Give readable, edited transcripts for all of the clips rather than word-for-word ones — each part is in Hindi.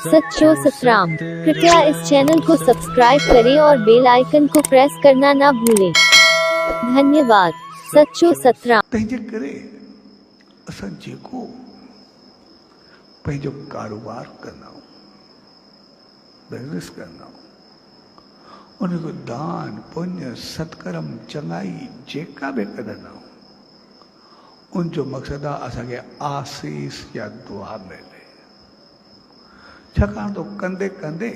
सच्चो सतराम। कृपया इस चैनल को सब्सक्राइब करें और बेल आइकन को प्रेस करना ना भूलें। धन्यवाद। सच्चो सतराम। तंहिंजे करे असां जेको पंहिंजो कारोबार कंदा आहियूं, बिज़नेस कंदा आहियूं, उनजो दान पुण्य सत्कर्म चङाई जेका बि कढंदा आहियूं, उनजो मक़सदु आहे असांखे आसीस या दुआ मिले। छाकाणि तो कंदे कंदे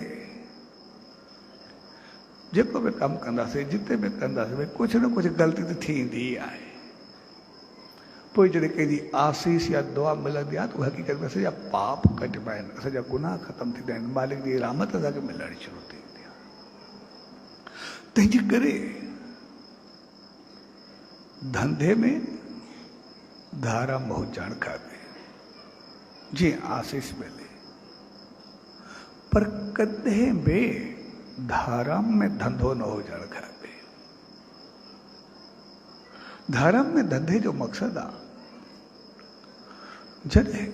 जेको बि कमु कंदासीं, जिते बि कंदासीं, भई कुझु न कुझु ग़लती त थींदी आहे। पोइ जॾहिं कंहिंजी आसीस या दुआ मिलंदी आहे त उहा हक़ीक़त में असांजा पाप कटिबा आहिनि, असांजा गुनाह ख़तमु थींदा आहिनि, मालिक जी रहमत असांखे मिलणु शुरू थींदी आहे। तंहिंजे करे धंधे में धारा हुजणु खपे, जीअं आसीस मिले, पर कॾहिं बि धाराम में धंधो न हुजणु खपे। धाराम में धंधे जो मक़सदु आहे जॾहिं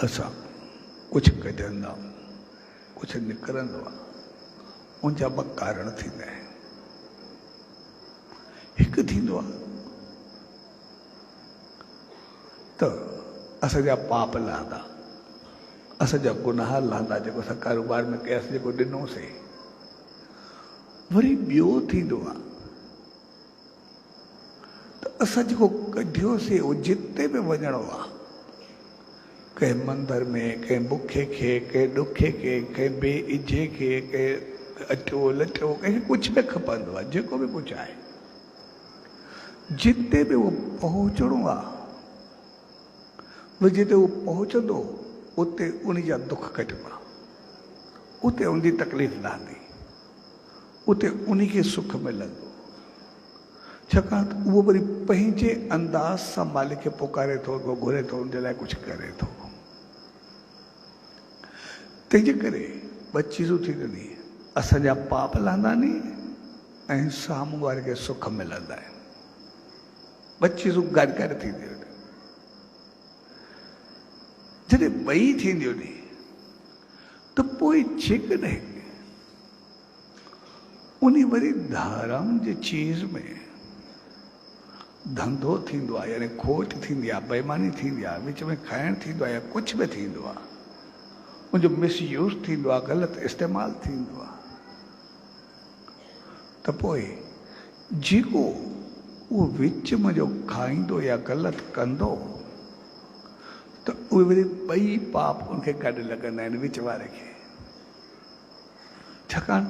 असां कुझु कढंदा आहियूं, कुझु निकिरंदो आहे, उनजा ॿ कारण थींदा आहिनि। हिकु थींदो आहे त असांजा पाप लहंदा, असांजा गुनाह लहंदा, जेको असां कारोबार में कयासीं, जेको ॾिनोसीं। वरी ॿियो थींदो आहे त असां जेको कढियोसीं उहो जिते बि वञिणो आहे, कंहिं मंदर में, कंहिं बुखे खे, कंहिं ॾुखे खे, कंहिं ॿिए इजे खे, कंहिं अटो लटो, कंहिंखे कुझु बि खपंदो आहे, जेको बि कुझु आहे, जिते बि उहो पहुचणो आहे, वरी जिते उहो पहुचंदो उते उन जा दुख कटिबा, उते उनजी तकलीफ़ लहंदी, उते उन खे सुख मिलंदो। छाकाणि त उहो वरी पंहिंजे अंदाज़ सां मालिक खे पुकारे थो, घुरे थो, उनजे लाइ कुझु करे थो। तंहिंजे करे ॿ चीज़ूं थींदियूं आहिनि, असांजा पाप लहंदा नी ऐं साम्हूं वारे खे सुख मिलंदा आहिनि। ॿ चीज़ूं गॾु गॾु थींदियूं आहिनि। जॾहिं ॿई थींदियूं नी त पोइ जेकॾहिं उन वरी धाराम जी चीज़ में धंधो थींदो आहे, यानी खोट थींदी आहे, बेईमानी थींदी आहे, विच में खाइणु थींदो आहे, या कुझु बि थींदो आहे, उनजो मिसयूज़ थींदो आहे, ग़लति इस्तेमालु थींदो आहे, त पोइ जेको उहो विच में जो खाईंदो या ग़लति कंदो, त उहे वरी ॿई पाप उनखे गॾु लॻंदा आहिनि, विच वारे खे। छाकाणि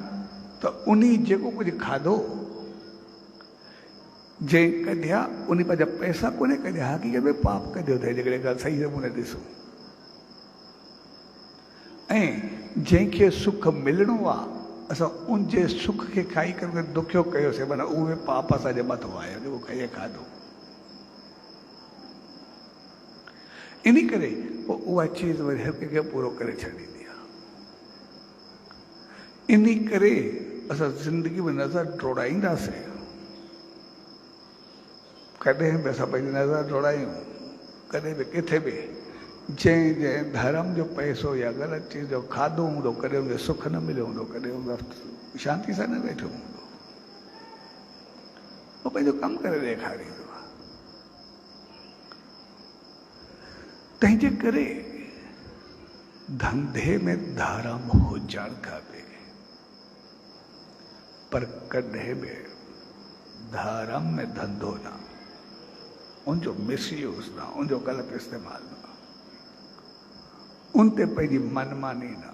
त उन जेको कुझु खाधो, जंहिं कढिया, उन पंहिंजा पैसा कोन्हे कढिया, हक़ीक़त में पाप कढियो अथई, जेकॾहिं ॻाल्हि सही नमूने ॾिसूं। ऐं जंहिंखे सुख मिलणो आहे, असां उनजे सुख खे खाई करे दुखियो कयोसीं, माना उहे पाप असांजे मथां आया, जेको खाई खाधो। इन करे पोइ उहा चीज़ वरी हर कंहिंखे पूरो करे छॾींदी आहे। इन करे असां ज़िंदगी में नज़र दौड़ाईंदासीं, कॾहिं बि असां पंहिंजी नज़र दौड़ायूं, कॾहिं बि किथे बि, जंहिं जंहिं धर्म जो पैसो या ग़लति चीज़ जो खाधो हूंदो, कॾहिं उनखे सुख न मिलियो हूंदो, कॾहिं उन शांति सां न वेठो हूंदो, उहो पंहिंजो कमु करे ॾेखारींदो आहे। तंहिंजे करे धंधे में धाराम हुजणु खपे, पर कॾहिं बि धाराम में धंधो न, उनजो मिसयूज़ न, उनजो ग़लति इस्तेमालु न, उन ते पंहिंजी मनमानी न,